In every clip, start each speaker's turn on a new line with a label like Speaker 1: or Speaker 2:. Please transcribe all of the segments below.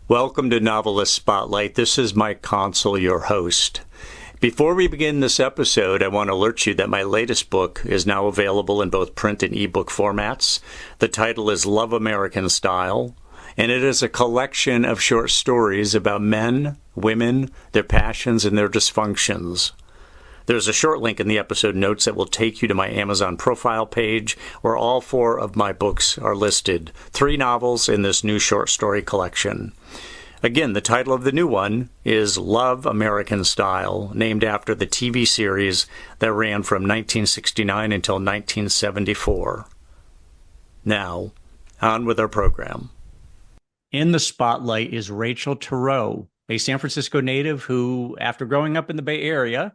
Speaker 1: Welcome to Novelist Spotlight. This is Mike Consol, your host. Before we begin this episode, I want to alert you that my latest book is now available in both print and ebook formats. The title is Love American Style, and it is a collection of short stories about men, women, their passions, and their dysfunctions. There's a short link in the episode notes that will take you to my Amazon profile page, where all 4 of my books are listed, 3 novels in this new short story collection. Again, the title of the new one is Love American Style, named after the TV series that ran from 1969 until 1974. Now, on with our program. In the spotlight is Rachel Turow, a San Francisco native who, after growing up in the Bay Area,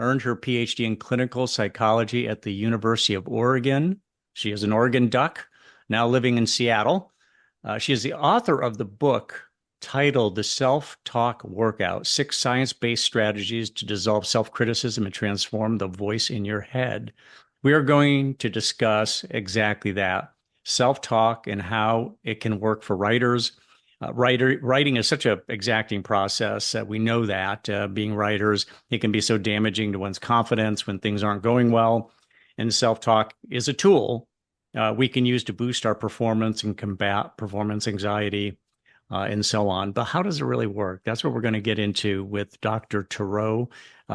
Speaker 1: earned her Ph.D. in clinical psychology at the University of Oregon. She is an Oregon Duck, now living in Seattle. She is the author of the book titled The Self-Talk Workout, 6 Science-Based Strategies to Dissolve Self-Criticism and Transform the Voice in Your Head. We are going to discuss exactly that, self-talk and how it can work for writers. Writing is such an exacting process. We know that being writers, it can be so damaging to one's confidence when things aren't going well. And self-talk is a tool we can use to boost our performance and combat performance anxiety and so on. But how does it really work? That's what we're going to get into with Dr. Turow.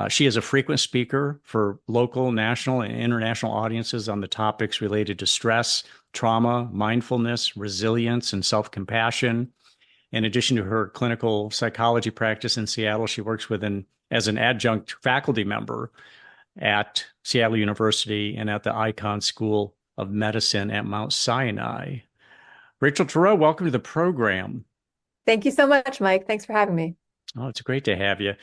Speaker 1: She is a frequent speaker for local, national, and international audiences on the topics related to stress, trauma, mindfulness, resilience, and self-compassion. In addition to her clinical psychology practice in Seattle, she works as an adjunct faculty member at Seattle University and at the Icahn School of Medicine at Mount Sinai. Rachel Turow, welcome to the program.
Speaker 2: Thank you so much, Mike. Thanks for having me.
Speaker 1: Oh, it's great to have you.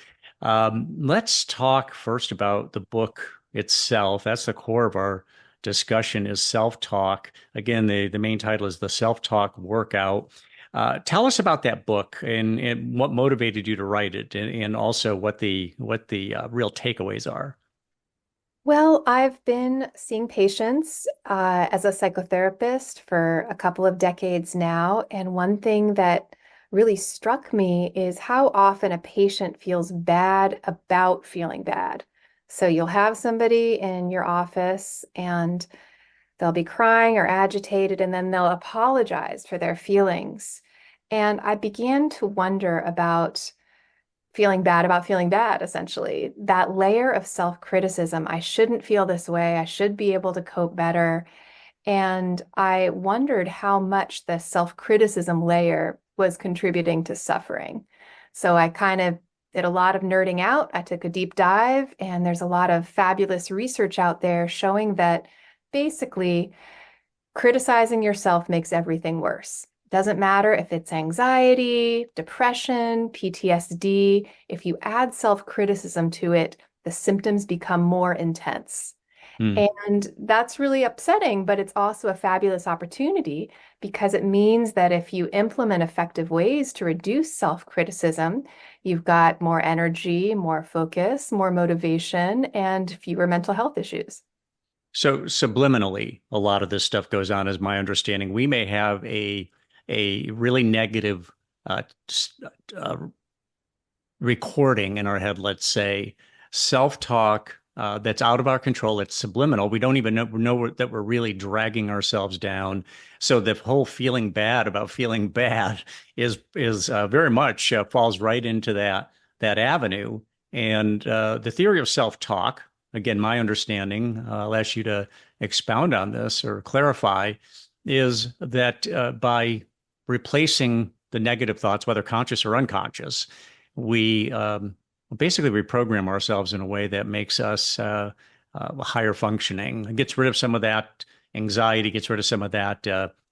Speaker 1: Let's talk first about the book itself. That's the core of our discussion, is self-talk. Again, the main title is The Self-Talk Workout. Tell us about that book and what motivated you to write it, and also what the real takeaways are.
Speaker 2: Well, I've been seeing patients as a psychotherapist for a couple of decades now, and one thing that really struck me is how often a patient feels bad about feeling bad. So you'll have somebody in your office and they'll be crying or agitated, and then they'll apologize for their feelings. And I began to wonder about feeling bad, essentially. That layer of self-criticism. I shouldn't feel this way. I should be able to cope better. And I wondered how much the self-criticism layer was contributing to suffering. So I kind of did a lot of nerding out. I took a deep dive, and there's a lot of fabulous research out there showing that basically criticizing yourself makes everything worse. Doesn't matter if it's anxiety, depression, PTSD. If you add self-criticism to it, the symptoms become more intense. And that's really upsetting, but it's also a fabulous opportunity, because it means that if you implement effective ways to reduce self-criticism, you've got more energy, more focus, more motivation, and fewer mental health issues.
Speaker 1: So subliminally, a lot of this stuff goes on, is my understanding. We may have a really negative recording in our head, let's say, self-talk that's out of our control. It's subliminal. We don't even know that we're really dragging ourselves down. So the whole feeling bad about feeling bad is very much falls right into that avenue. And the theory of self-talk, again, my understanding, I'll ask you to expound on this or clarify, is that by replacing the negative thoughts, whether conscious or unconscious, we basically reprogram ourselves in a way that makes us higher functioning. It gets rid of some of that anxiety, gets rid of some of that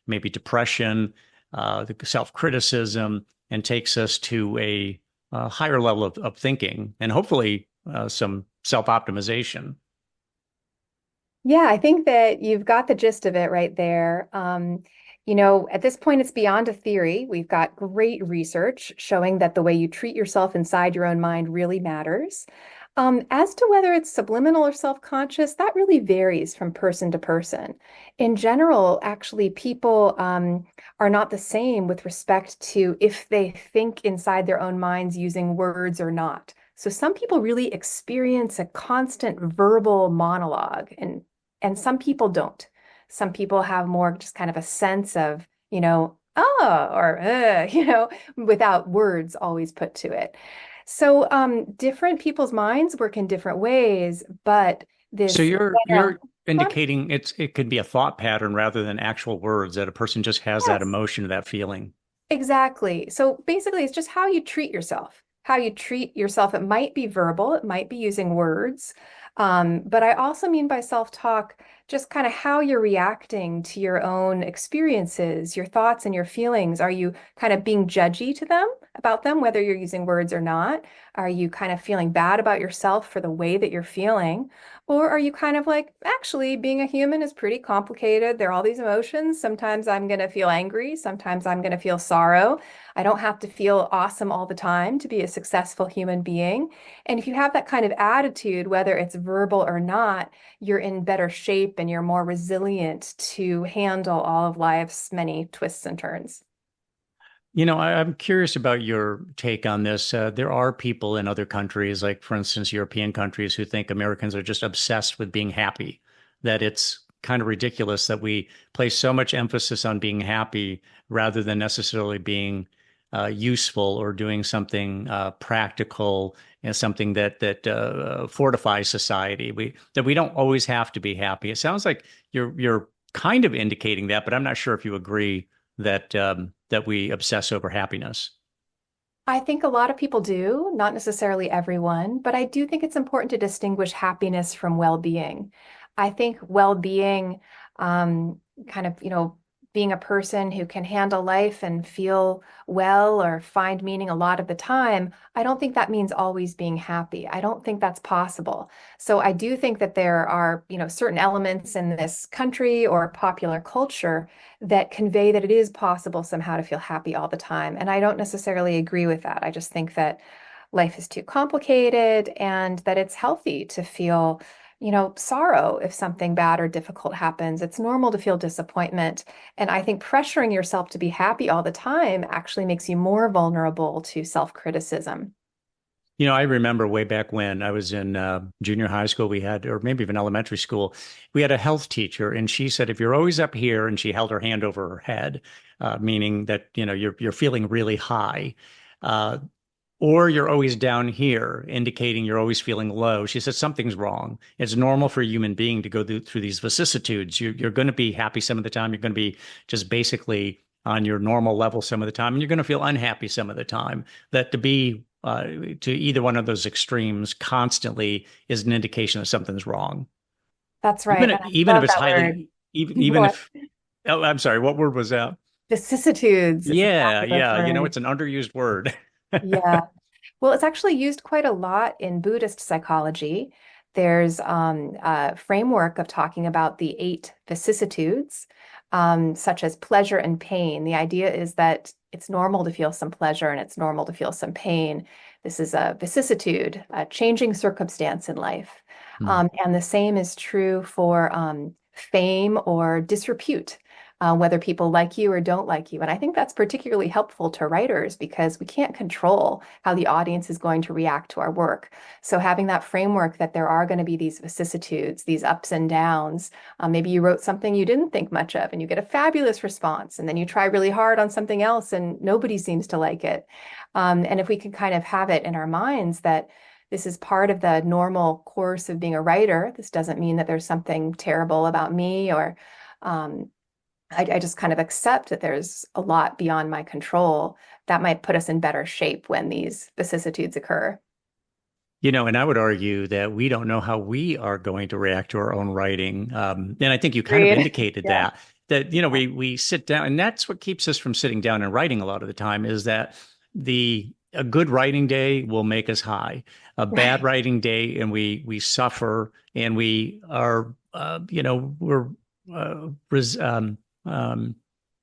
Speaker 1: maybe depression, the self-criticism, and takes us to a higher level of thinking, and hopefully some self-optimization.
Speaker 2: Yeah, I think that you've got the gist of it right there. At this point, it's beyond a theory. We've got great research showing that the way you treat yourself inside your own mind really matters. As to whether it's subliminal or self-conscious, that really varies from person to person. In general, actually, people are not the same with respect to if they think inside their own minds using words or not. So some people really experience a constant verbal monologue, and some people don't. Some people have more just kind of a sense of, oh, or without words always put to it. So, different people's minds work in different ways, but
Speaker 1: So
Speaker 2: this
Speaker 1: you're
Speaker 2: general, Huh?
Speaker 1: indicating it could be a thought pattern rather than actual words, that a person just has that
Speaker 2: Yes,
Speaker 1: emotion, that feeling.
Speaker 2: exactly. So basically, it's just how you treat yourself. How you treat yourself. It might be verbal, it might be using words. But I also mean by self-talk, just kind of how you're reacting to your own experiences, your thoughts and your feelings. Are you kind of being judgy to them about them, whether you're using words or not? Are you kind of feeling bad about yourself for the way that you're feeling? Or are you kind of like, actually, being a human is pretty complicated. There are all these emotions. Sometimes I'm going to feel angry. Sometimes I'm going to feel sorrow. I don't have to feel awesome all the time to be a successful human being. And if you have that kind of attitude, whether it's verbal or not, you're in better shape and you're more resilient to handle all of life's many twists and turns.
Speaker 1: I'm curious about your take on this. There are people in other countries, like for instance, European countries, who think Americans are just obsessed with being happy, that it's kind of ridiculous that we place so much emphasis on being happy rather than necessarily being useful or doing something practical and something that fortifies society. We don't always have to be happy. It sounds like you're kind of indicating that, but I'm not sure if you agree that we obsess over happiness.
Speaker 2: I think a lot of people do, not necessarily everyone, but I do think it's important to distinguish happiness from well-being. I think well-being, kind of, being a person who can handle life and feel well or find meaning a lot of the time, I don't think that means always being happy. I don't think that's possible. So I do think that there are, certain elements in this country or popular culture that convey that it is possible somehow to feel happy all the time. And I don't necessarily agree with that. I just think that life is too complicated and that it's healthy to feel, sorrow if something bad or difficult happens. It's normal to feel disappointment. And I think pressuring yourself to be happy all the time actually makes you more vulnerable to self-criticism.
Speaker 1: I remember way back when I was in junior high school, we had, or maybe even elementary school, we had a health teacher, and she said, if you're always up here, and she held her hand over her head, meaning that, you're feeling really high, uh, or you're always down here, indicating you're always feeling low. She said something's wrong. It's normal for a human being to go through these vicissitudes. You're going to be happy some of the time. You're going to be just basically on your normal level some of the time, and you're going to feel unhappy some of the time. That to be to either one of those extremes constantly is an indication that something's wrong.
Speaker 2: That's right.
Speaker 1: Even
Speaker 2: And I
Speaker 1: even if
Speaker 2: love
Speaker 1: it's
Speaker 2: that word.
Speaker 1: highly, even
Speaker 2: What?
Speaker 1: if, oh, I'm sorry, what word was that?
Speaker 2: Vicissitudes is
Speaker 1: Yeah,
Speaker 2: exactly the
Speaker 1: yeah.
Speaker 2: word.
Speaker 1: It's an underused word.
Speaker 2: Yeah. Well, it's actually used quite a lot in Buddhist psychology. There's a framework of talking about the eight vicissitudes, such as pleasure and pain. The idea is that it's normal to feel some pleasure and it's normal to feel some pain. This is a vicissitude, a changing circumstance in life.
Speaker 1: Hmm.
Speaker 2: And the same is true for fame or disrepute, whether people like you or don't like you. And I think that's particularly helpful to writers because we can't control how the audience is going to react to our work. So having that framework that there are going to be these vicissitudes, these ups and downs, maybe you wrote something you didn't think much of and you get a fabulous response, and then you try really hard on something else and nobody seems to like it. And if we can kind of have it in our minds that this is part of the normal course of being a writer, this doesn't mean that there's something terrible about me or um, I just kind of accept that there's a lot beyond my control. That might put us in better shape when these vicissitudes occur.
Speaker 1: And I would argue that we don't know how we are going to react to our own writing. And I think you kind of
Speaker 2: Agreed.
Speaker 1: indicated
Speaker 2: Yeah.
Speaker 1: that, we sit down, and that's what keeps us from sitting down and writing a lot of the time, is that a good writing day will make us high. A bad
Speaker 2: Right.
Speaker 1: writing day, and we suffer, and we are, we're res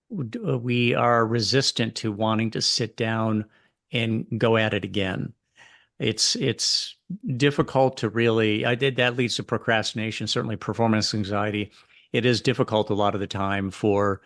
Speaker 1: we are resistant to wanting to sit down and go at it again. it's difficult to really, that leads to procrastination, certainly performance anxiety. It is difficult a lot of the time for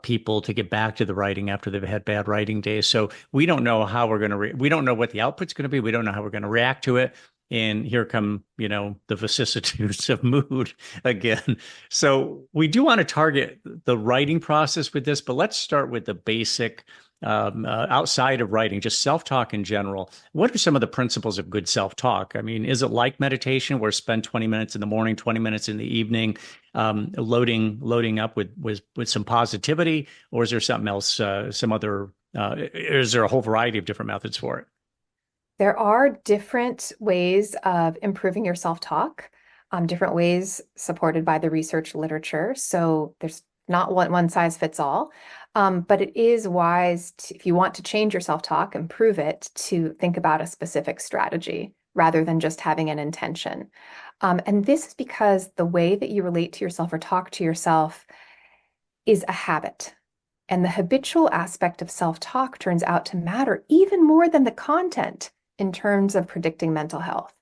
Speaker 1: people to get back to the writing after they've had bad writing days. So we don't know how we're going to, we don't know what the output's going to be. We don't know how we're going to react to it. And here come, the vicissitudes of mood again. So we do want to target the writing process with this, but let's start with the basic outside of writing, just self-talk in general. What are some of the principles of good self-talk? I mean, is it like meditation where spend 20 minutes in the morning, 20 minutes in the evening, loading up with some positivity, or is there something else, some other, is there a whole variety of different methods for it?
Speaker 2: There are different ways of improving your self-talk, different ways supported by the research literature. So there's not one size fits all, but it is wise to, if you want to change your self-talk, improve it, to think about a specific strategy rather than just having an intention. And this is because the way that you relate to yourself or talk to yourself is a habit. And the habitual aspect of self-talk turns out to matter even more than the content in terms of predicting mental health.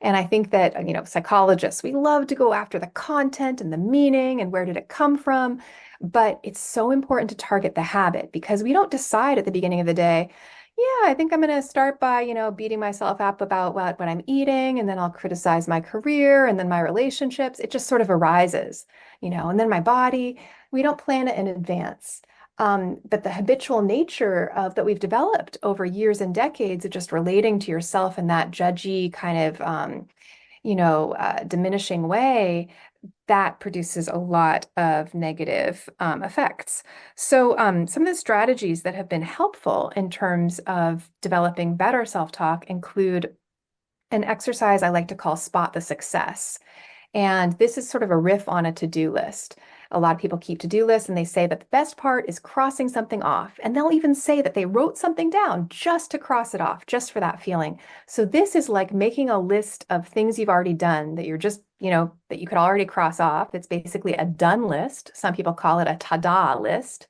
Speaker 2: And I think that, psychologists, we love to go after the content and the meaning and where did it come from. But it's so important to target the habit, because we don't decide at the beginning of the day, yeah, I think I'm going to start by, beating myself up about what I'm eating, and then I'll criticize my career and then my relationships. It just sort of arises, and then my body. We don't plan it in advance. But the habitual nature of that we've developed over years and decades of just relating to yourself in that judgy kind of, diminishing way, that produces a lot of negative effects. So some of the strategies that have been helpful in terms of developing better self-talk include an exercise I like to call Spot the Success. And this is sort of a riff on a to-do list. A lot of people keep to-do lists and they say that the best part is crossing something off. And they'll even say that they wrote something down just to cross it off, just for that feeling. So this is like making a list of things you've already done that you're just, that you could already cross off. It's basically a done list. Some people call it a ta-da list.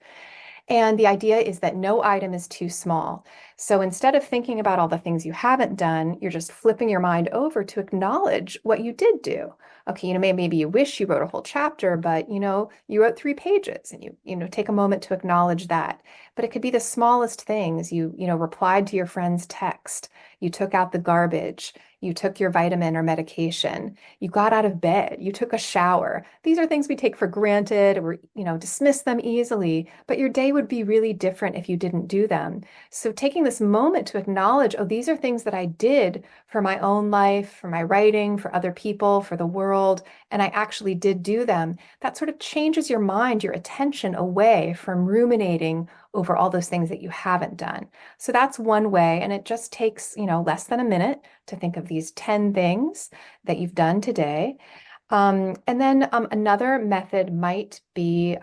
Speaker 2: And the idea is that no item is too small. So instead of thinking about all the things you haven't done, you're just flipping your mind over to acknowledge what you did do. Okay, maybe you wish you wrote a whole chapter, but you wrote 3 pages, and you take a moment to acknowledge that. But it could be the smallest things. You replied to your friend's text, you took out the garbage, you took your vitamin or medication, you got out of bed, you took a shower. These are things we take for granted, or dismiss them easily, but your day would be really different if you didn't do them. So taking this moment to acknowledge, oh, these are things that I did for my own life, for my writing, for other people, for the world, and I actually did do them, that sort of changes your mind, your attention away from ruminating over all those things that you haven't done. So that's one way, and it just takes, less than a minute to think of these 10 things that you've done today. And then another method might be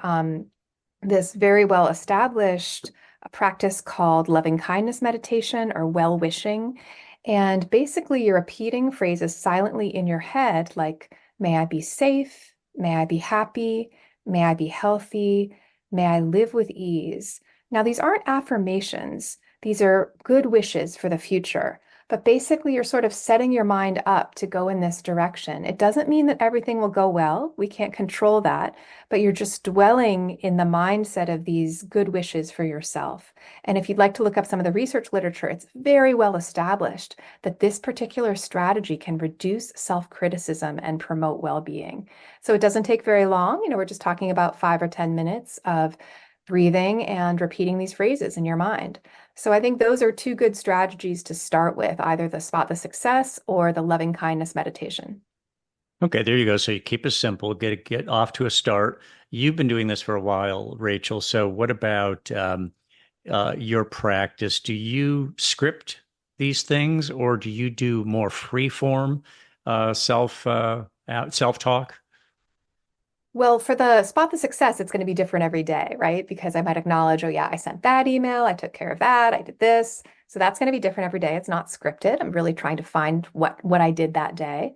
Speaker 2: this very well established practice called loving kindness meditation or well-wishing. And basically, you're repeating phrases silently in your head like, may I be safe, may I be happy, may I be healthy, may I live with ease. Now, these aren't affirmations. These are good wishes for the future. But basically, you're sort of setting your mind up to go in this direction. It doesn't mean that everything will go well. We can't control that. But you're just dwelling in the mindset of these good wishes for yourself. And if you'd like to look up some of the research literature, it's very well established that this particular strategy can reduce self-criticism and promote well-being. So it doesn't take very long. We're just talking about 5 or 10 minutes of breathing and repeating these phrases in your mind. So I think those are 2 good strategies to start with, either the Spot the Success or the loving kindness meditation.
Speaker 1: Okay, there you go. So you keep it simple, get off to a start. You've been doing this for a while, Rachel. So what about your practice? Do you script these things, or do you do more free form self-talk?
Speaker 2: Well, for the Spot the Success, it's going to be different every day, right? Because I might acknowledge, oh yeah, I sent that email, I took care of that, I did this. So that's going to be different every day. It's not scripted. I'm really trying to find what I did that day.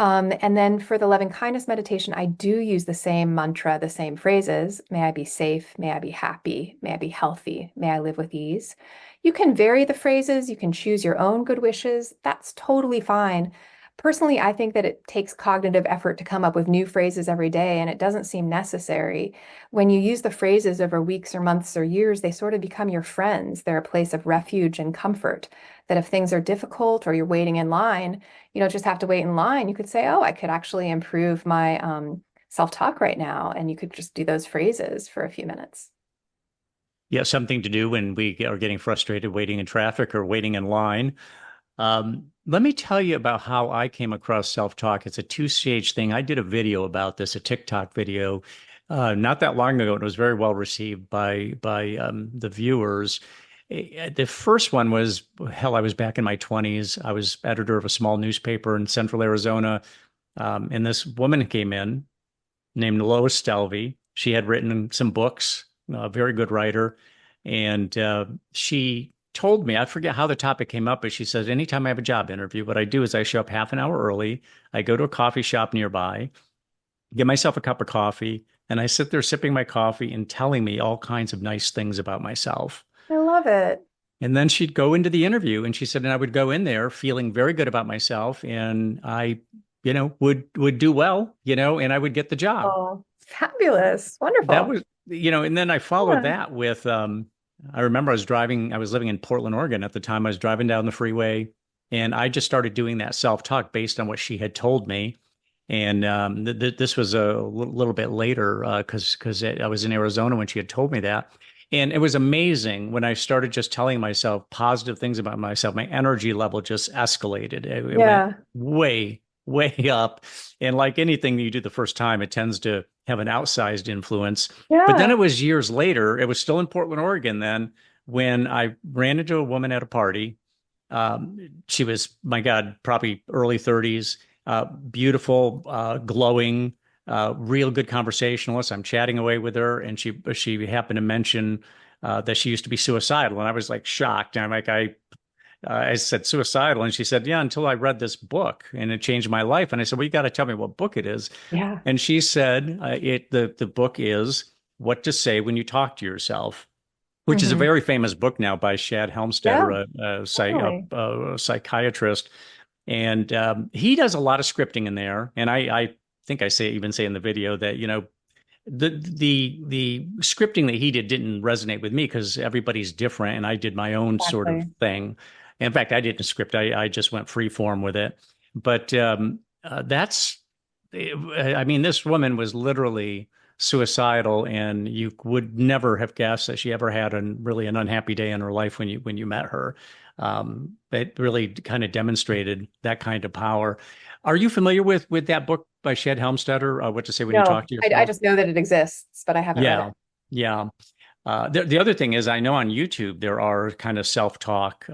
Speaker 2: And then for the loving kindness meditation, I do use the same mantra, the same phrases. May I be safe. May I be happy. May I be healthy. May I live with ease. You can vary the phrases. You can choose your own good wishes. That's totally fine. Personally, I think that it takes cognitive effort to come up with new phrases every day, and it doesn't seem necessary. When you use the phrases over weeks or months or years, they sort of become your friends. They're a place of refuge and comfort. That if things are difficult or you're waiting in line, you don't just have to wait in line. You could say, oh, I could actually improve my self-talk right now. And you could just do those phrases for a few minutes.
Speaker 1: Yeah, something to do when we are getting frustrated waiting in traffic or waiting in line. Let me tell you about how I came across self-talk. It's a two-stage thing. I did a video about this, a TikTok video, not that long ago. It was very well received by the viewers. The first one was, hell, I was back in my 20s. I was editor of a small newspaper in Central Arizona, and this woman came in named Lois Stelvey. She had written some books, a very good writer, and she told me, I forget how the topic came up, but she says, anytime I have a job interview, what I do is I show up half an hour early. I go to a coffee shop nearby, get myself a cup of coffee, and I sit there sipping my coffee and telling me all kinds of nice things about myself.
Speaker 2: I love it.
Speaker 1: And then she'd go into the interview and she said, and I would go in there feeling very good about myself and I, would do well, and I would get the job.
Speaker 2: Oh, fabulous.
Speaker 1: That
Speaker 2: Wonderful.
Speaker 1: was, and then I followed
Speaker 2: Yeah.
Speaker 1: that with, I remember I was living in Portland, Oregon at the time. I was driving down the freeway and I just started doing that self-talk based on what she had told me. And this was a little bit later because I was in Arizona when she had told me that. And it was amazing when I started just telling myself positive things about myself. My energy level just escalated. It went
Speaker 2: Yeah.
Speaker 1: way, way up. And like anything you do the first time, it tends to have an outsized influence. But then
Speaker 2: Yeah.
Speaker 1: it was years later, it was still in Portland, Oregon then, when I ran into a woman at a party. She was, my God, probably early 30s, beautiful, glowing, real good conversationalist. I'm chatting away with her, and she happened to mention that she used to be suicidal, and I was like shocked. And I'm like, I said suicidal, and she said, yeah, until I read this book, and it changed my life. And I said, well, you got to tell me what book it is.
Speaker 2: Yeah.
Speaker 1: And she said, the book is What to Say When You Talk to Yourself, which is a
Speaker 2: Hmm.
Speaker 1: very famous book now by Shad
Speaker 2: Yeah,
Speaker 1: Helmstetter,
Speaker 2: totally.
Speaker 1: a psychiatrist. And he does a lot of scripting in there. And I think I even say in the video that, the scripting that he didn't resonate with me because everybody's different and I did my own sort of
Speaker 2: Exactly.
Speaker 1: thing. In fact, I didn't script. I just went free form with it. But I mean, this woman was literally suicidal, and you would never have guessed that she ever had really an unhappy day in her life when you met her. It really kind of demonstrated that kind of power. Are you familiar with that book by Shad Helmstetter, What to Say When You
Speaker 2: No,
Speaker 1: Talk to
Speaker 2: I
Speaker 1: Yourself?
Speaker 2: just know that it exists, but I haven't read
Speaker 1: Yeah,
Speaker 2: it.
Speaker 1: yeah. The other thing is, I know on YouTube there are kind of self-talk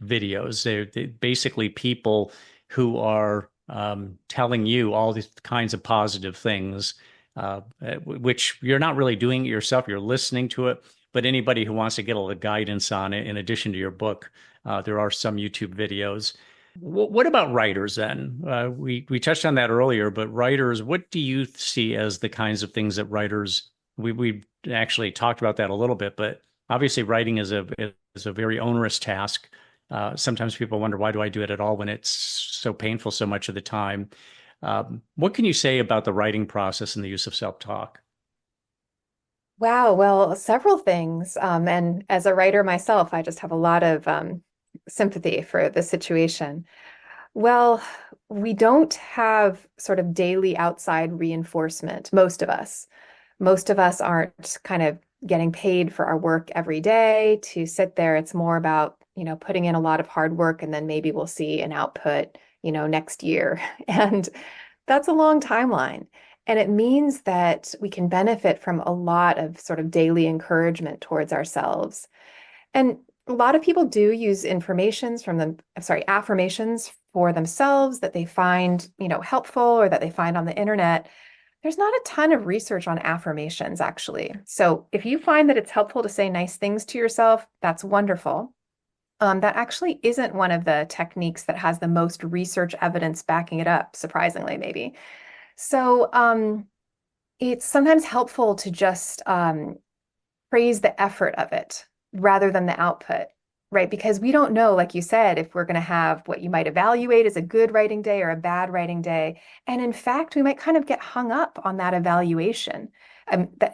Speaker 1: videos. They basically people who are telling you all these kinds of positive things, which you're not really doing it yourself. You're listening to it. But anybody who wants to get a little guidance on it, in addition to your book, there are some YouTube videos. What about writers then? We touched on that earlier, but writers, what do you see as the kinds of things that writers we actually talked about that a little bit, but obviously writing is a very onerous task. Sometimes people wonder, why do I do it at all when it's so painful so much of the time? What can you say about the writing process and the use of self-talk?
Speaker 2: Wow, well, several things. And as a writer myself, I just have a lot of sympathy for the situation. Well, we don't have sort of daily outside reinforcement, most of us. Most of us aren't kind of getting paid for our work every day to sit there. It's more about, putting in a lot of hard work and then maybe we'll see an output, next year. And that's a long timeline. And it means that we can benefit from a lot of sort of daily encouragement towards ourselves. And a lot of people do use affirmations for themselves that they find, helpful or that they find on the internet. There's not a ton of research on affirmations, actually. So if you find that it's helpful to say nice things to yourself, that's wonderful. That actually isn't one of the techniques that has the most research evidence backing it up, surprisingly, maybe. So it's sometimes helpful to just praise the effort of it rather than the output, right? Because we don't know, like you said, if we're going to have what you might evaluate as a good writing day or a bad writing day. And in fact, we might kind of get hung up on that evaluation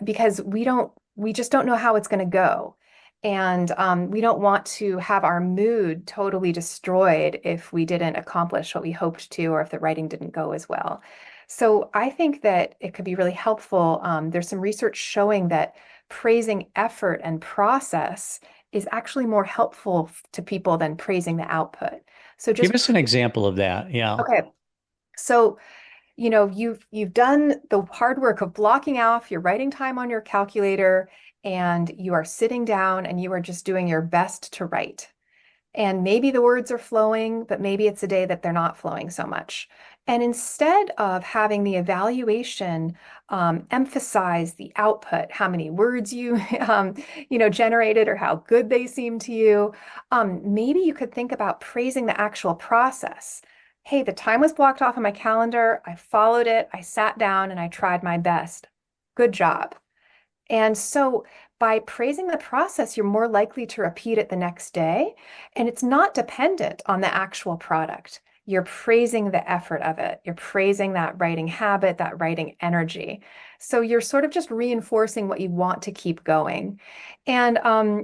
Speaker 2: because we just don't know how it's going to go. And we don't want to have our mood totally destroyed if we didn't accomplish what we hoped to, or if the writing didn't go as well. So I think that it could be really helpful. There's some research showing that praising effort and process is actually more helpful to people than praising the output. So
Speaker 1: Give
Speaker 2: just
Speaker 1: us an example of that. Yeah.
Speaker 2: okay. So, you've done the hard work of blocking off your writing time on your calculator, and you are sitting down and you are just doing your best to write. And maybe the words are flowing, but maybe it's a day that they're not flowing so much. And instead of having the evaluation emphasize the output, how many words generated or how good they seem to you, maybe you could think about praising the actual process. Hey, the time was blocked off on my calendar. I followed it. I sat down and I tried my best. Good job. And so by praising the process, you're more likely to repeat it the next day. And it's not dependent on the actual product. You're praising the effort of it. You're praising that writing habit, that writing energy. So you're sort of just reinforcing what you want to keep going. And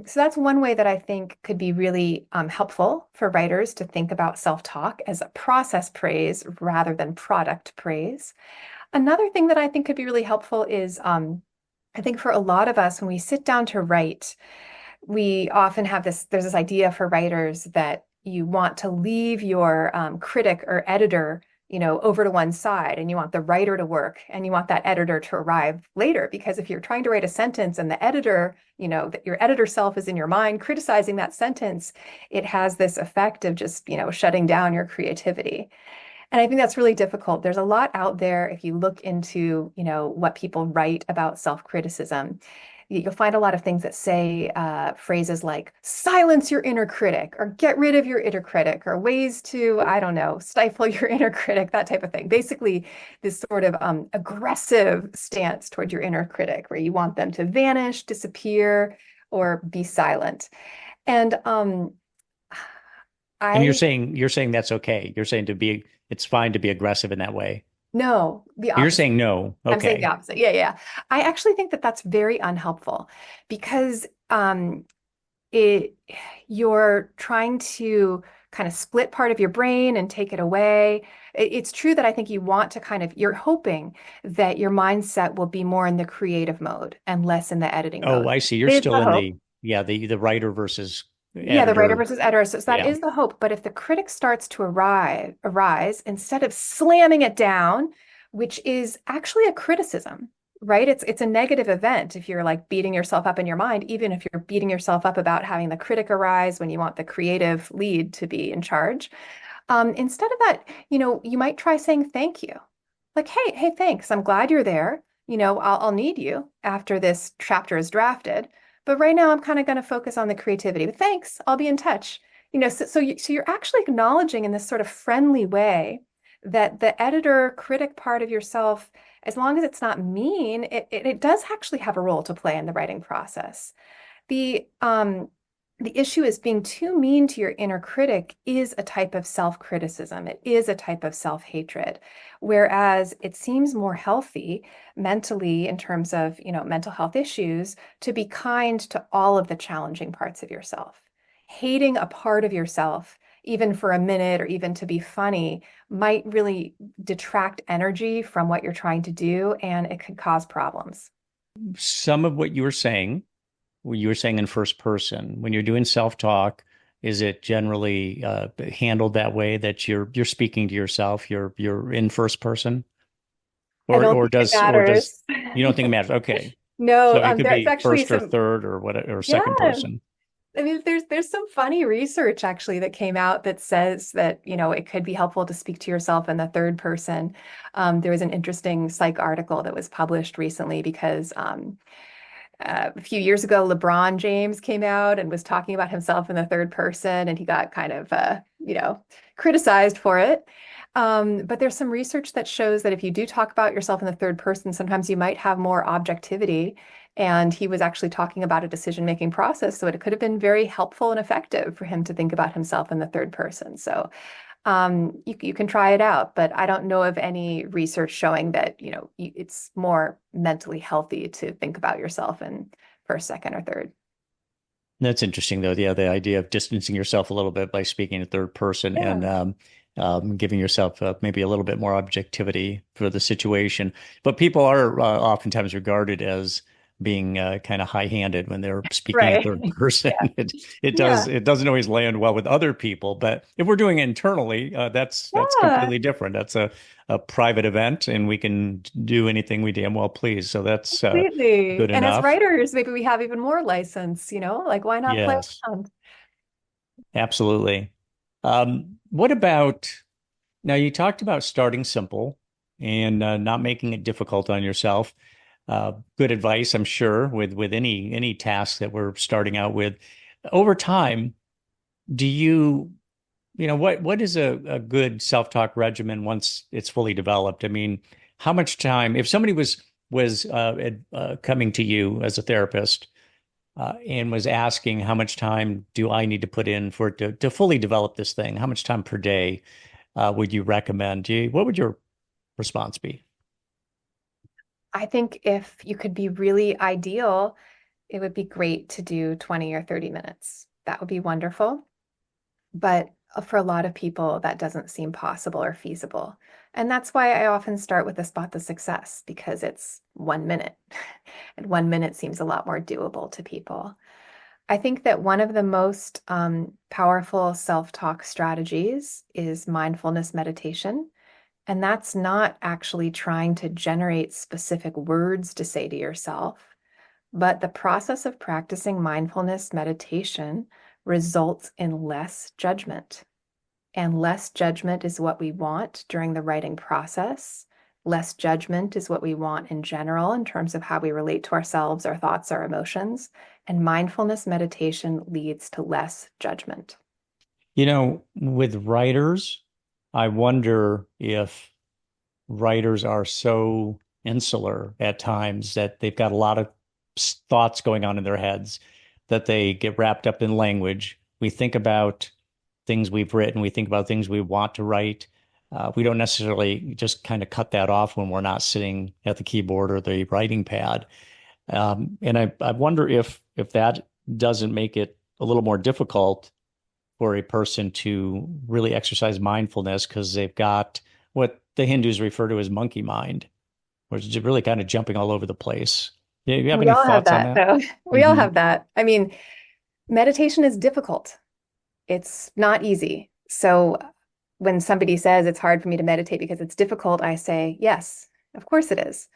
Speaker 2: so that's one way that I think could be really helpful for writers to think about self-talk as a process praise rather than product praise. Another thing that I think could be really helpful is I think for a lot of us, when we sit down to write, we often have there's this idea for writers that you want to leave your critic or editor, over to one side, and you want the writer to work, and you want that editor to arrive later. Because if you're trying to write a sentence and the editor, that your editor self is in your mind criticizing that sentence, it has this effect of just, shutting down your creativity. And I think that's really difficult. There's a lot out there. If you look into, what people write about self-criticism, you'll find a lot of things that say phrases like silence your inner critic or get rid of your inner critic or ways to, I don't know, stifle your inner critic, that type of thing. Basically, this sort of aggressive stance toward your inner critic where you want them to vanish, disappear, or be silent. And
Speaker 1: And
Speaker 2: I
Speaker 1: you're saying that's okay. You're saying it's fine to be aggressive in that way.
Speaker 2: no, the
Speaker 1: You're
Speaker 2: opposite.
Speaker 1: saying no.
Speaker 2: I'm saying the
Speaker 1: Okay.
Speaker 2: opposite. Yeah, yeah. I actually think that that's very unhelpful because it you're trying to kind of split part of your brain and take it away. It's true that I think you want to you're hoping that your mindset will be more in the creative mode and less in the editing
Speaker 1: Oh,
Speaker 2: mode.
Speaker 1: I see. You're
Speaker 2: It's
Speaker 1: still
Speaker 2: the
Speaker 1: in
Speaker 2: hope.
Speaker 1: the writer versus
Speaker 2: Yeah, the writer
Speaker 1: editor.
Speaker 2: versus editor. So that
Speaker 1: Yeah.
Speaker 2: is the hope. But if the critic starts to arise, instead of slamming it down, which is actually a criticism, right? It's a negative event if you're like beating yourself up in your mind, even if you're beating yourself up about having the critic arise when you want the creative lead to be in charge. Instead of that, you might try saying thank you. Like, hey, thanks. I'm glad you're there. I'll need you after this chapter is drafted. But right now, I'm kind of going to focus on the creativity. But thanks, I'll be in touch. So you're actually acknowledging in this sort of friendly way that the editor critic part of yourself, as long as it's not mean, it does actually have a role to play in the writing process. The um, the issue is being too mean to your inner critic is a type of self-criticism. It is a type of self-hatred, whereas it seems more healthy mentally in terms of, mental health issues to be kind to all of the challenging parts of yourself. Hating a part of yourself, even for a minute or even to be funny, might really detract energy from what you're trying to do, and it could cause problems.
Speaker 1: Some of what you were saying in first person, when you're doing self-talk, is it generally handled that way that you're speaking to yourself, you're in first person,
Speaker 2: I don't
Speaker 1: or
Speaker 2: think it
Speaker 1: does
Speaker 2: matters.
Speaker 1: you don't think it matters? Okay,
Speaker 2: No,
Speaker 1: so it could
Speaker 2: there's
Speaker 1: be
Speaker 2: actually
Speaker 1: first or
Speaker 2: some,
Speaker 1: third or what or
Speaker 2: yeah.
Speaker 1: second person.
Speaker 2: I mean, there's some funny research actually that came out that says that, it could be helpful to speak to yourself in the third person. There was an interesting psych article that was published recently because A few years ago, LeBron James came out and was talking about himself in the third person, and he got kind of, criticized for it. But there's some research that shows that if you do talk about yourself in the third person, sometimes you might have more objectivity. And he was actually talking about a decision-making process, so it could have been very helpful and effective for him to think about himself in the third person. So you can try it out, but I don't know of any research showing that, it's more mentally healthy to think about yourself in first, second, or third.
Speaker 1: That's interesting, though. Yeah, the idea of distancing yourself a little bit by speaking in third person
Speaker 2: Yeah.
Speaker 1: and giving yourself maybe a little bit more objectivity for the situation. But people are oftentimes regarded as being kind of high-handed when they're speaking in
Speaker 2: Right.
Speaker 1: third person.
Speaker 2: Yeah.
Speaker 1: It
Speaker 2: Yeah.
Speaker 1: it doesn't always land well with other people. But if we're doing it internally, that's
Speaker 2: Yeah.
Speaker 1: completely different. That's a private event, and we can do anything we damn well please. So that's
Speaker 2: Completely.
Speaker 1: good
Speaker 2: And as
Speaker 1: enough.
Speaker 2: writers, maybe we have even more license, like why not play
Speaker 1: Yes,
Speaker 2: around?
Speaker 1: absolutely. What about now? You talked about starting simple and not making it difficult on yourself. Good advice, I'm sure, with any task that we're starting out with. Over time, do what is a good self-talk regimen once it's fully developed? I mean, how much time, if somebody was coming to you as a therapist and was asking how much time do I need to put in for it to fully develop this thing? How much time per day would you recommend? What would your response be?
Speaker 2: I think if you could be really ideal, it would be great to do 20 or 30 minutes. That would be wonderful. But for a lot of people, that doesn't seem possible or feasible. And that's why I often start with a spot the success because it's 1 minute. And 1 minute seems a lot more doable to people. I think that one of the most powerful self-talk strategies is mindfulness meditation. And that's not actually trying to generate specific words to say to yourself, but the process of practicing mindfulness meditation results in less judgment. And less judgment is what we want during the writing process. Less judgment is what we want in general in terms of how we relate to ourselves, our thoughts, our emotions. And mindfulness meditation leads to less judgment.
Speaker 1: With writers, I wonder if writers are so insular at times that they've got a lot of thoughts going on in their heads that they get wrapped up in language. We think about things we've written, we think about things we want to write. We don't necessarily just kind of cut that off when we're not sitting at the keyboard or the writing pad. And I wonder if that doesn't make it a little more difficult for a person to really exercise mindfulness because they've got what the Hindus refer to as monkey mind, which is really kind of jumping all over the place. You have
Speaker 2: We
Speaker 1: any
Speaker 2: all have
Speaker 1: thoughts on
Speaker 2: that,
Speaker 1: that?
Speaker 2: though. We all
Speaker 1: Hmm.
Speaker 2: have that. I mean, meditation is difficult. It's not easy. So when somebody says it's hard for me to meditate because it's difficult, I say, yes, of course it is.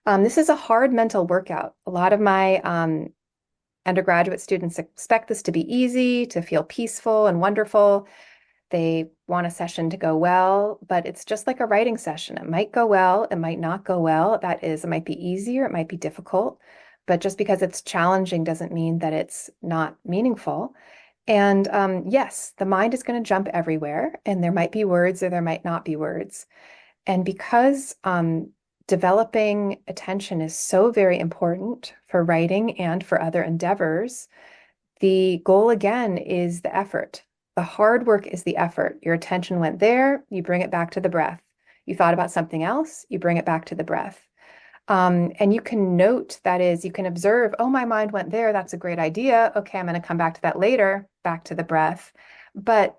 Speaker 2: This is a hard mental workout. A lot of my undergraduate students expect this to be easy, to feel peaceful and wonderful. They want a session to go well, but it's just like a writing session. It might go well, it might not go well. That is, it might be easier, it might be difficult. But just because it's challenging doesn't mean that it's not meaningful. And yes, the mind is going to jump everywhere, and there might be words or there might not be words. And because developing attention is so very important for writing and for other endeavors, the goal again is the effort. The hard work is the effort. Your attention went there, you bring it back to the breath. You thought about something else, you bring it back to the breath. And you can note, that is, you can observe, oh, my mind went there. That's a great idea. Okay, I'm going to come back to that later, back to the breath. But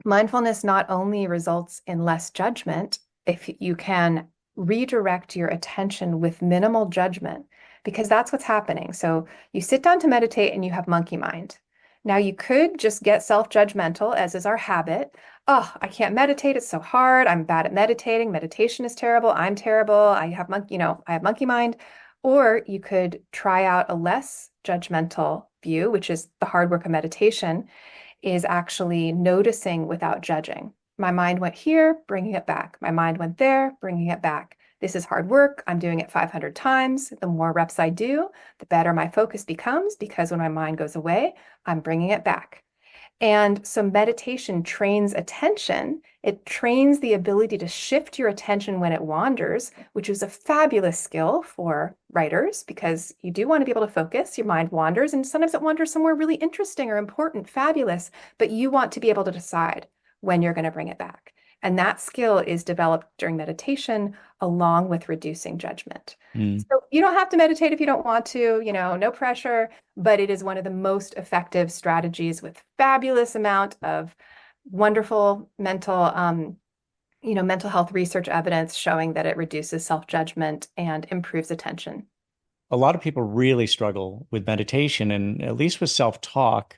Speaker 2: mindfulness not only results in less judgment, if you can redirect your attention with minimal judgment, because that's what's happening. So you sit down to meditate and you have monkey mind. Now you could just get self-judgmental, as is our habit. Oh, I can't meditate. It's so hard. I'm bad at meditating. Meditation is terrible. I'm terrible. I have monkey mind. Or you could try out a less judgmental view, which is the hard work of meditation, is actually noticing without judging. My mind went here, bringing it back. My mind went there, bringing it back. this is hard work. I'm doing it 500 times. The more reps I do, the better my focus becomes because when my mind goes away, I'm bringing it back. And so meditation trains attention. It trains the ability to shift your attention when it wanders, which is a fabulous skill for writers because you do want to be able to focus. Your mind wanders, and sometimes it wanders somewhere really interesting or important, fabulous, but you want to be able to decide when you're going to bring it back. And that skill is developed during meditation along with reducing judgment.
Speaker 1: Mm.
Speaker 2: So you don't have to meditate if you don't want to, no pressure, but it is one of the most effective strategies with fabulous amount of wonderful mental health research evidence showing that it reduces self-judgment and improves attention.
Speaker 1: A lot of people really struggle with meditation, and at least with self-talk,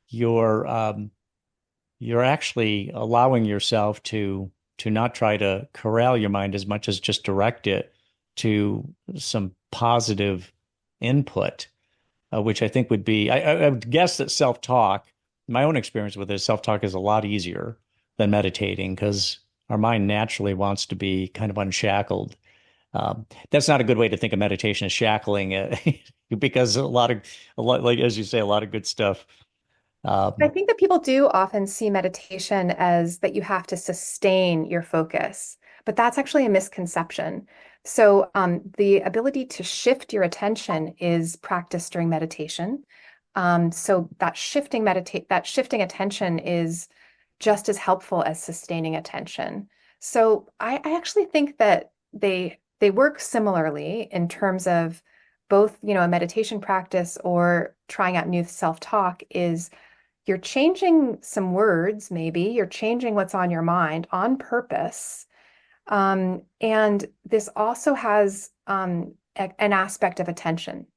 Speaker 1: you're you're actually allowing yourself to not try to corral your mind as much as just direct it to some positive input, which I think would be, I would guess that self-talk, my own experience with it, self-talk is a lot easier than meditating because our mind naturally wants to be kind of unshackled. That's not a good way to think of meditation as shackling it because like as you say, a lot of good stuff.
Speaker 2: I
Speaker 1: Um,
Speaker 2: think that people do often see meditation as that you have to sustain your focus, but that's actually a misconception. So, the ability to shift your attention is practiced during meditation. So that shifting attention is just as helpful as sustaining attention. So, I actually think that they work similarly in terms of both, a meditation practice or trying out new self-talk is you're changing some words, maybe you're changing what's on your mind on purpose. And this also has an aspect of attention.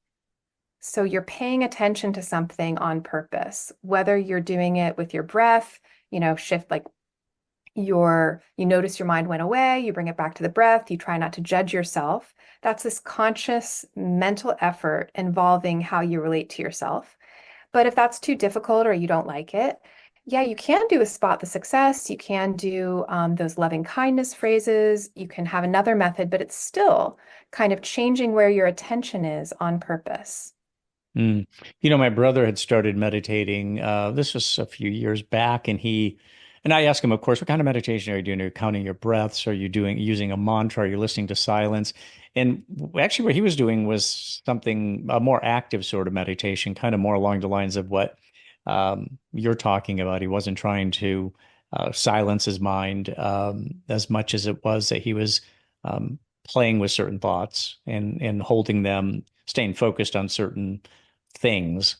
Speaker 2: So you're paying attention to something on purpose, whether you're doing it with your breath, shift like you notice your mind went away, you bring it back to the breath, you try not to judge yourself. That's this conscious mental effort involving how you relate to yourself. But if that's too difficult or you don't like it, yeah, you can do a spot the success. You can do those loving kindness phrases. You can have another method, but it's still kind of changing where your attention is on purpose.
Speaker 1: mm. My brother had started meditating. This was a few years back, and I asked him, of course, what kind of meditation are you doing? Are you counting your breaths? Are you using a mantra? Are you listening to silence? And actually, what he was doing was something, a more active sort of meditation, kind of more along the lines of what you're talking about. He wasn't trying to silence his mind as much as it was that he was um, playing with certain thoughts and holding them, staying focused on certain things.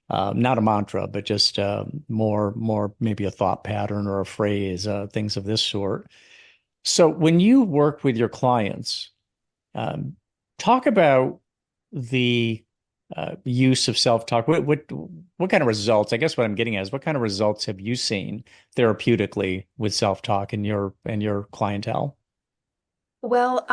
Speaker 1: Not a mantra, but just more maybe a thought pattern or a phrase, things of this sort. So when you work with your clients, talk about the use of self-talk. What kind of results? I guess what I'm getting at is what kind of results have you seen therapeutically with self-talk in your clientele?
Speaker 2: Well,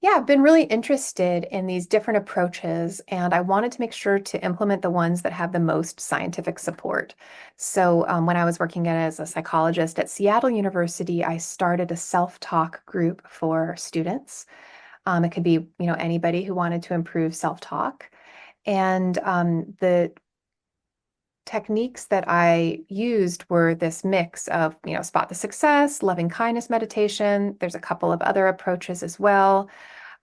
Speaker 2: yeah, I've been really interested in these different approaches, and I wanted to make sure to implement the ones that have the most scientific support. So, when I was working as a psychologist at Seattle University, I started a self-talk group for students. It could be, anybody who wanted to improve self-talk. And the techniques that I used were this mix of, spot the success, loving kindness meditation. There's a couple of other approaches as well.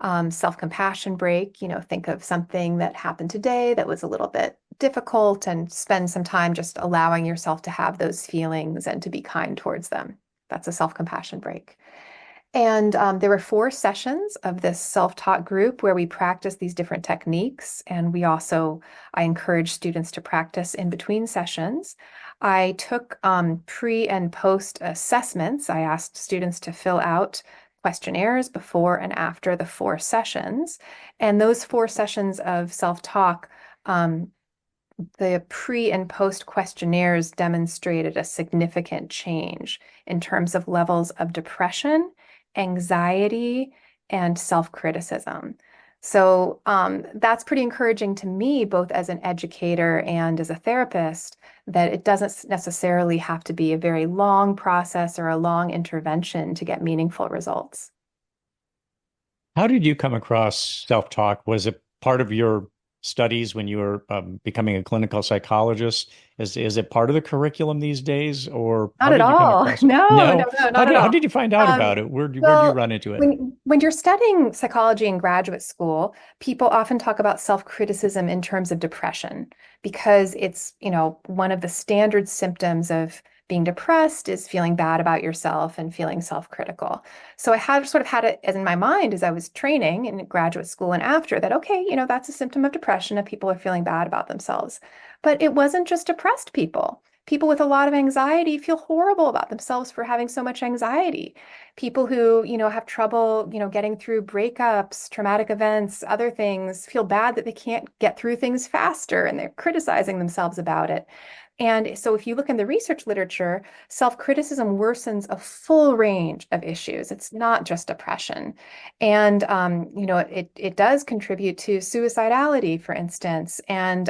Speaker 2: Self-compassion break, think of something that happened today that was a little bit difficult and spend some time just allowing yourself to have those feelings and to be kind towards them. That's a self-compassion break. And there were 4 sessions of this self-taught group where we practiced these different techniques. And I encourage students to practice in between sessions. I took pre and post assessments. I asked students to fill out questionnaires before and after the 4 sessions. And those 4 sessions of self-talk, the pre and post questionnaires demonstrated a significant change in terms of levels of depression, anxiety, and self-criticism. So that's pretty encouraging to me, both as an educator and as a therapist, that it doesn't necessarily have to be a very long process or a long intervention to get meaningful results.
Speaker 1: How did you come across self-talk? Was it part of your studies when you were becoming a clinical psychologist? Is it part of the curriculum these days, or
Speaker 2: Not
Speaker 1: how
Speaker 2: at
Speaker 1: did you come
Speaker 2: all.
Speaker 1: across it?
Speaker 2: No, no,
Speaker 1: No.
Speaker 2: no, not at
Speaker 1: How
Speaker 2: all.
Speaker 1: did you find out
Speaker 2: Um,
Speaker 1: about it? Where'd you
Speaker 2: well,
Speaker 1: run into it?
Speaker 2: when you're studying psychology in graduate school, people often talk about self-criticism in terms of depression because it's, one of the standard symptoms of being depressed is feeling bad about yourself and feeling self-critical. So I had sort of had it as in my mind as I was training in graduate school and after that, okay, that's a symptom of depression if people are feeling bad about themselves. But it wasn't just depressed people. People with a lot of anxiety feel horrible about themselves for having so much anxiety. People who, have trouble, getting through breakups, traumatic events, other things, feel bad that they can't get through things faster and they're criticizing themselves about it. And so if you look in the research literature, self-criticism worsens a full range of issues. It's not just depression. And, it does contribute to suicidality, for instance, and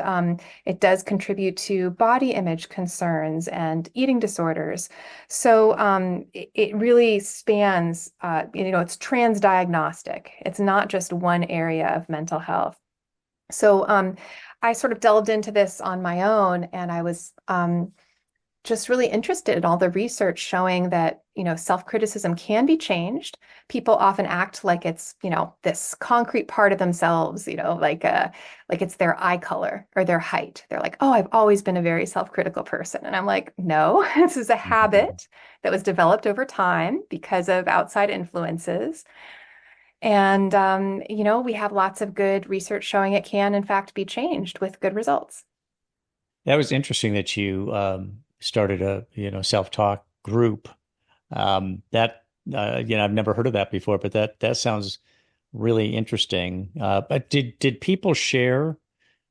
Speaker 2: it does contribute to body image concerns and eating disorders. So it really spans, it's transdiagnostic. It's not just one area of mental health. So I sort of delved into this on my own, and I was just really interested in all the research showing that, self-criticism can be changed. People often act like it's, this concrete part of themselves, like it's their eye color or their height. They're like, oh, I've always been a very self-critical person. And I'm like, no, this is a habit that was developed over time because of outside influences. And, we have lots of good research showing it can, in fact, be changed with good results.
Speaker 1: That was interesting that you started a self-talk group. That I've never heard of that before, but that sounds really interesting. But did people share?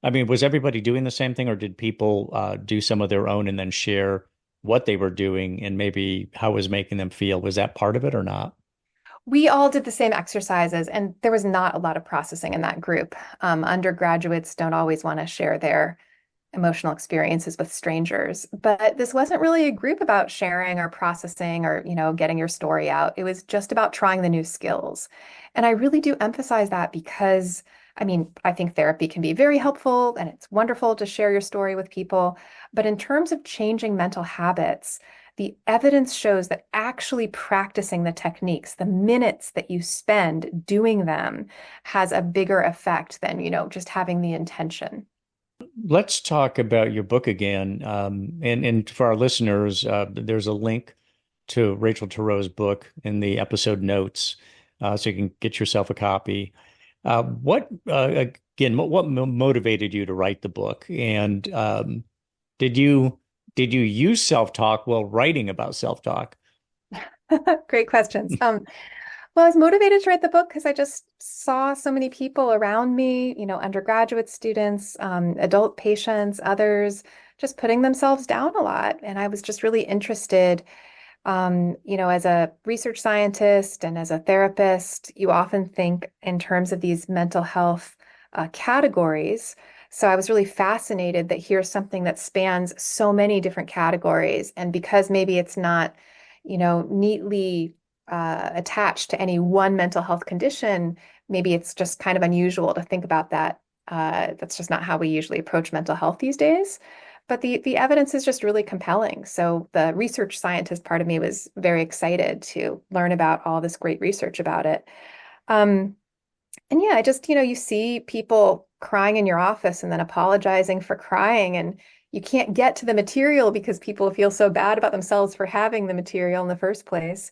Speaker 1: I mean, was everybody doing the same thing, or did people do some of their own and then share what they were doing and maybe how it was making them feel? Was that part of it or not?
Speaker 2: We all did the same exercises, and there was not a lot of processing in that group. Undergraduates don't always want to share their emotional experiences with strangers, but this wasn't really a group about sharing or processing or, getting your story out. It was just about trying the new skills. And I really do emphasize that because, I mean, I think therapy can be very helpful and it's wonderful to share your story with people. But in terms of changing mental habits, the evidence shows that actually practicing the techniques, the minutes that you spend doing them, has a bigger effect than, just having the intention.
Speaker 1: Let's talk about your book again. And for our listeners, there's a link to Rachel Turow's book in the episode notes, so you can get yourself a copy. What motivated you to write the book? And did you did you use self-talk while writing about self-talk?
Speaker 2: Great questions. Well, I was motivated to write the book because I just saw so many people around me, undergraduate students, adult patients, others, just putting themselves down a lot. And I was just really interested. As a research scientist and as a therapist, you often think in terms of these mental health categories. So I was really fascinated that here's something that spans so many different categories. And because maybe it's not, neatly attached to any one mental health condition, maybe it's just kind of unusual to think about that. That's just not how we usually approach mental health these days. But the evidence is just really compelling. So the research scientist part of me was very excited to learn about all this great research about it. Um, and yeah, I just, you see people crying in your office and then apologizing for crying, and you can't get to the material because people feel so bad about themselves for having the material in the first place.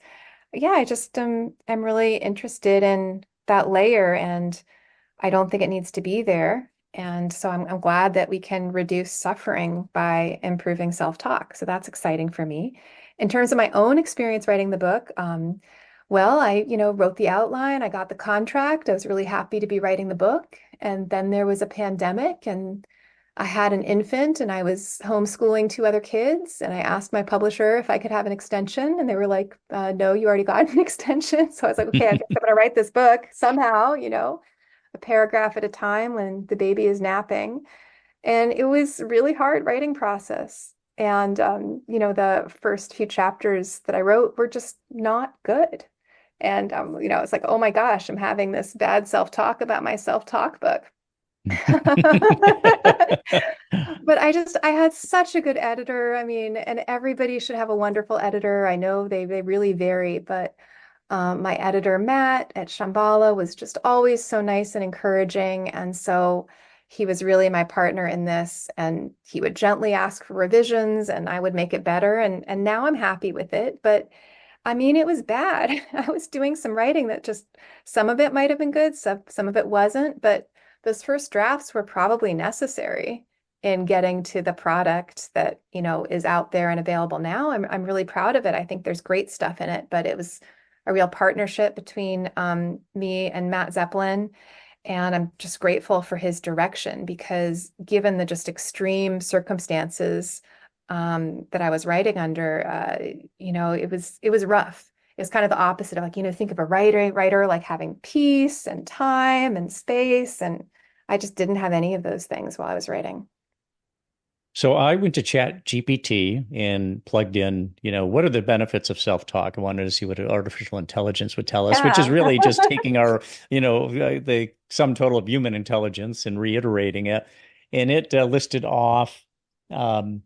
Speaker 2: Yeah, I just am really interested in that layer, and I don't think it needs to be there. And so I'm glad that we can reduce suffering by improving self-talk. So that's exciting for me. In terms of my own experience writing the book, well, I, wrote the outline, I got the contract. I was really happy to be writing the book. And then there was a pandemic, and I had an infant, and I was homeschooling two other kids. And I asked my publisher if I could have an extension. And they were like, no, you already got an extension. So I was like, okay, I guess I'm going to write this book somehow, a paragraph at a time when the baby is napping. And it was really hard writing process. And, the first few chapters that I wrote were just not good. And it's like, oh my gosh, I'm having this bad self-talk about my self-talk book. But I had such a good editor. I mean, and everybody should have a wonderful editor. I know they really vary, but my editor, Matt at Shambhala, was just always so nice and encouraging. And so he was really my partner in this. And he would gently ask for revisions and I would make it better. And now I'm happy with it. But I mean, it was bad. I was doing some writing that just some of it might have been good, some of it wasn't, but those first drafts were probably necessary in getting to the product that, is out there and available now. I'm really proud of it. I think there's great stuff in it, but it was a real partnership between me and Matt Zeppelin. And I'm just grateful for his direction because given the just extreme circumstances that I was writing under, it was rough. It was kind of the opposite of like, think of a writer like having peace and time and space. And I just didn't have any of those things while I was writing.
Speaker 3: So I went to Chat GPT and plugged in, what are the benefits of self-talk? I wanted to see what artificial intelligence would tell us, which is
Speaker 2: Yeah.
Speaker 3: really just taking our, the sum total of human intelligence and reiterating it. And it listed off um,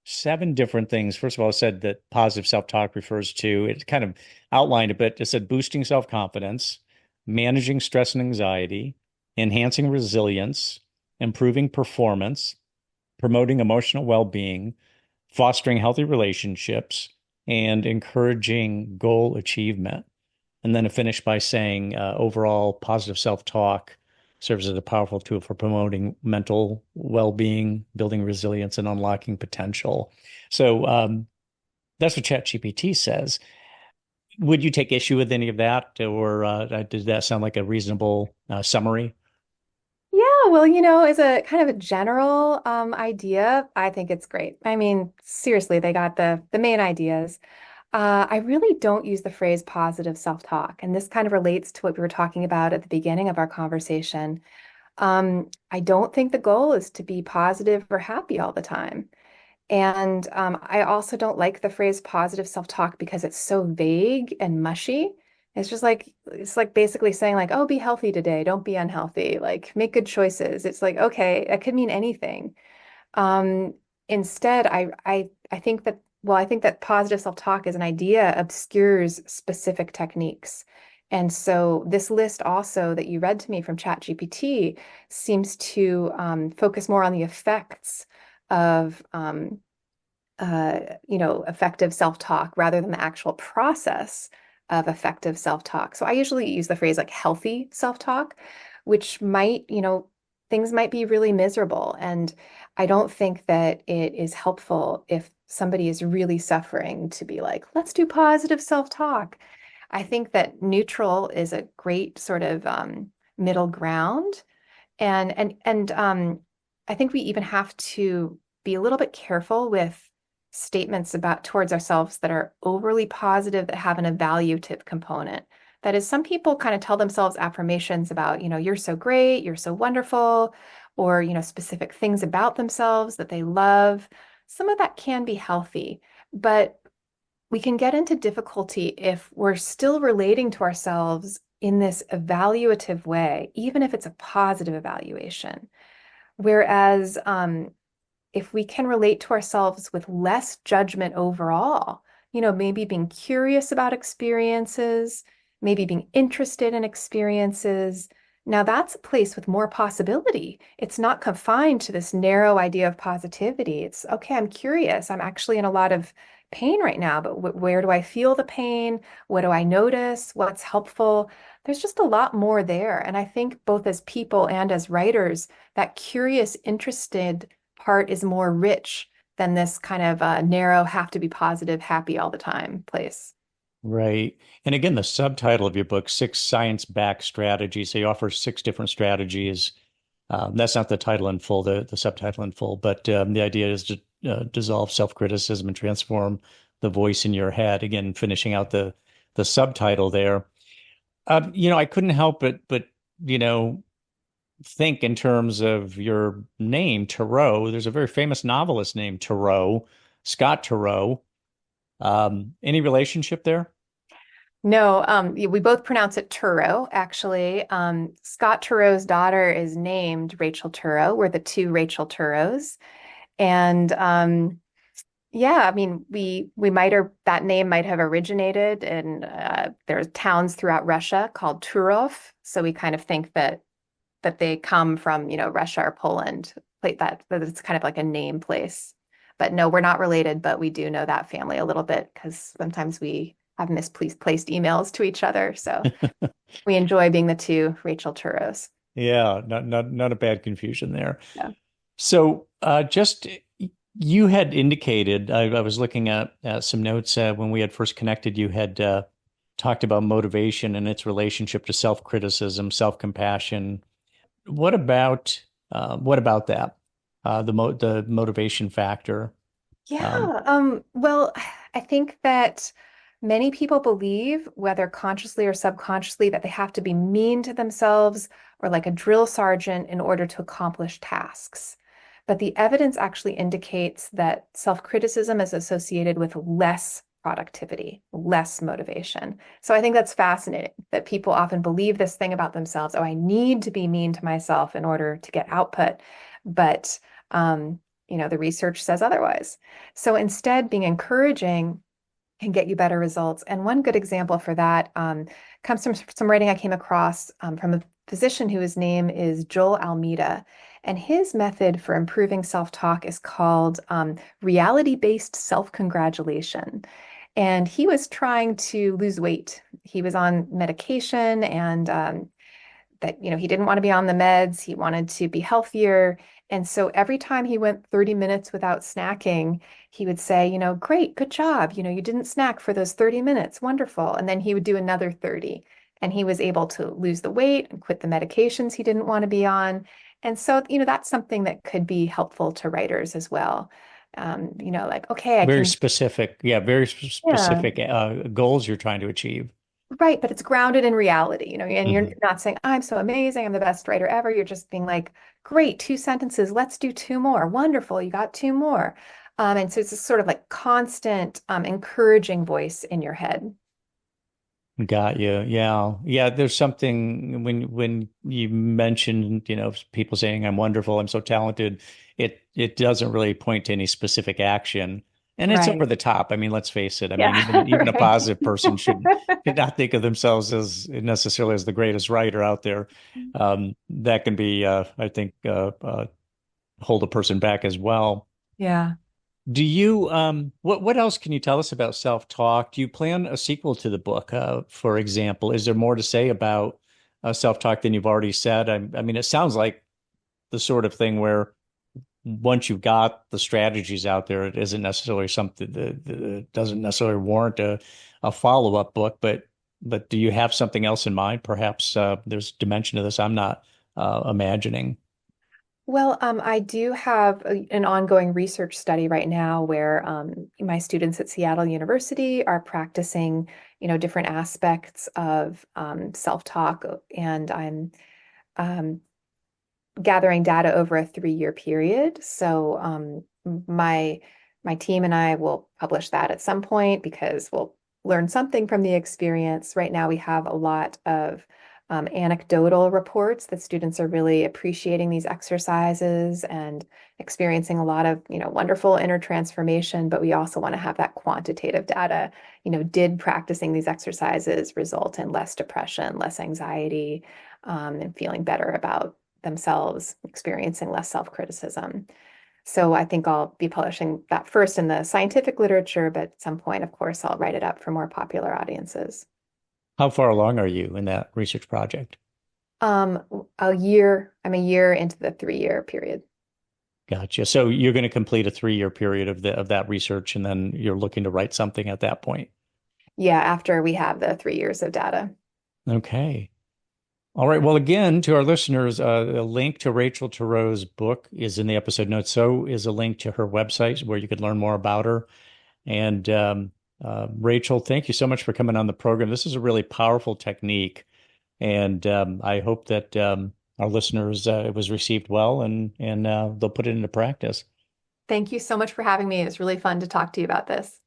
Speaker 3: 7 different things. First of all, it said that positive self-talk refers to, it kind of outlined a bit. It said boosting self-confidence, managing stress and anxiety, enhancing resilience, improving performance, promoting emotional well-being, fostering healthy relationships, and encouraging goal achievement. And then it finished by saying overall positive self-talk serves as a powerful tool for promoting mental well-being, building resilience, and unlocking potential. So that's what ChatGPT says. Would you take issue with any of that, or does that sound like a reasonable summary?
Speaker 2: Yeah, well, as a kind of a general idea, I think it's great. I mean, seriously, they got the main ideas. I really don't use the phrase positive self-talk, and this kind of relates to what we were talking about at the beginning of our conversation. I don't think the goal is to be positive or happy all the time. And I also don't like the phrase positive self-talk because it's so vague and mushy. It's like basically saying like, oh, be healthy today, don't be unhealthy, like make good choices. It's like, okay, that could mean anything. Um, Instead, I think that I think that positive self-talk as an idea obscures specific techniques. And so this list also that you read to me from ChatGPT seems to focus more on the effects of effective self-talk rather than the actual process of effective self-talk. So I usually use the phrase like healthy self-talk, which might, things might be really miserable. And I don't think that it is helpful if somebody is really suffering to be like, let's do positive self-talk. I think that neutral is a great sort of middle ground. And I think we even have to be a little bit careful with statements about towards ourselves that are overly positive, that have an evaluative component. That is, some people kind of tell themselves affirmations about, you're so great, you're so wonderful, or, specific things about themselves that they love. Some of that can be healthy, but we can get into difficulty if we're still relating to ourselves in this evaluative way, even if it's a positive evaluation. Whereas if we can relate to ourselves with less judgment overall, maybe being curious about experiences, maybe being interested in experiences, now that's a place with more possibility. It's not confined to this narrow idea of positivity. It's okay, I'm curious. I'm actually in a lot of pain right now, but where do I feel the pain? What do I notice? What's helpful? There's just a lot more there. And I think both as people and as writers, that curious, interested part is more rich than this kind of narrow, have to be positive, happy all the time place.
Speaker 3: Right. And again, the subtitle of your book, Six Science-Backed Strategies. So you offer 6 different strategies. That's not the title in full, the subtitle in full, but the idea is to dissolve self-criticism and transform the voice in your head. Again, finishing out the subtitle there. I couldn't help but you know, think in terms of your name, Turow. There's a very famous novelist named Turow, Scott Turow. Any relationship there?
Speaker 2: No, we both pronounce it Turow, actually. Scott Turow's daughter is named Rachel Turow. We're the two Rachel Turows. And yeah, I mean, we might or that name might have originated in there's towns throughout Russia called Turów. So we kind of think that they come from, Russia or Poland. Like that it's kind of like a name place. But no, we're not related, but we do know that family a little bit because sometimes we have misplaced emails to each other. So we enjoy being the two Rachel Turows.
Speaker 3: Yeah, not a bad confusion there.
Speaker 2: Yeah.
Speaker 3: So, just you had indicated, I was looking at some notes when we had first connected. You had talked about motivation and its relationship to self-criticism, self-compassion. What about that? The motivation factor. Um,
Speaker 2: Yeah. Well, I think that many people believe, whether consciously or subconsciously, that they have to be mean to themselves or like a drill sergeant in order to accomplish tasks. But the evidence actually indicates that self-criticism is associated with less productivity, less motivation. So I think that's fascinating that people often believe this thing about themselves. Oh, I need to be mean to myself in order to get output. But the research says otherwise. So instead, being encouraging can get you better results. And one good example for that comes from some writing I came across from a physician whose name is Joel Almeida. And his method for improving self-talk is called reality-based self-congratulation. And he was trying to lose weight. He was on medication and that he didn't want to be on the meds. He wanted to be healthier. And so every time he went 30 minutes without snacking, he would say, great, good job. You didn't snack for those 30 minutes. Wonderful. And then he would do another 30. And he was able to lose the weight and quit the medications he didn't want to be on. And so, that's something that could be helpful to writers as well. Like, okay, I
Speaker 3: very
Speaker 2: can,
Speaker 3: specific, yeah, very
Speaker 2: yeah.
Speaker 3: specific goals you're trying to achieve.
Speaker 2: Right, but it's grounded in reality, and you're
Speaker 3: Mhm.
Speaker 2: not saying, I'm so amazing, I'm the best writer ever. You're just being like, great, two sentences, let's do two more. Wonderful, you got two more. And so it's a sort of like constant encouraging voice in your head.
Speaker 3: Got you. Yeah. Yeah. There's something when you mentioned, people saying I'm wonderful, I'm so talented, it doesn't really point to any specific action. And it's over
Speaker 2: Right.
Speaker 3: the top. I mean, let's face it. I mean,
Speaker 2: Yeah,
Speaker 3: even a
Speaker 2: right.
Speaker 3: positive person should not think of themselves as necessarily as the greatest writer out there. That can be, I think, hold a person back as well.
Speaker 2: Yeah.
Speaker 3: Do you what else can you tell us about self-talk? Do you plan a sequel to the book, for example? Is there more to say about self-talk than you've already said? I mean, it sounds like the sort of thing where once you've got the strategies out there, it isn't necessarily something that doesn't necessarily warrant a follow-up book, but do you have something else in mind? Perhaps there's a dimension to this I'm not imagining.
Speaker 2: Well, I do have an ongoing research study right now where my students at Seattle University are practicing, different aspects of self-talk, and I'm um, gathering data over a 3-year period. So my team and I will publish that at some point because we'll learn something from the experience. Right now, we have a lot of anecdotal reports that students are really appreciating these exercises and experiencing a lot of, wonderful inner transformation. But we also want to have that quantitative data. Did practicing these exercises result in less depression, less anxiety, and feeling better about themselves, experiencing less self-criticism? So I think I'll be publishing that first in the scientific literature, but at some point, of course, I'll write it up for more popular audiences.
Speaker 3: How far along are you in that research project?
Speaker 2: Um, a year, I'm a year into the 3-year period.
Speaker 3: Gotcha. So you're going to complete a 3-year period of that research, and then you're looking to write something at that point.
Speaker 2: Yeah, after we have the 3 years of data.
Speaker 3: Okay. All right. Well, again, to our listeners, a link to Rachel Turow's book is in the episode notes. So is a link to her website where you could learn more about her. And Rachel, thank you so much for coming on the program. This is a really powerful technique, and I hope that our listeners it was received well, and they'll put it into practice.
Speaker 2: Thank you so much for having me. It was really fun to talk to you about this.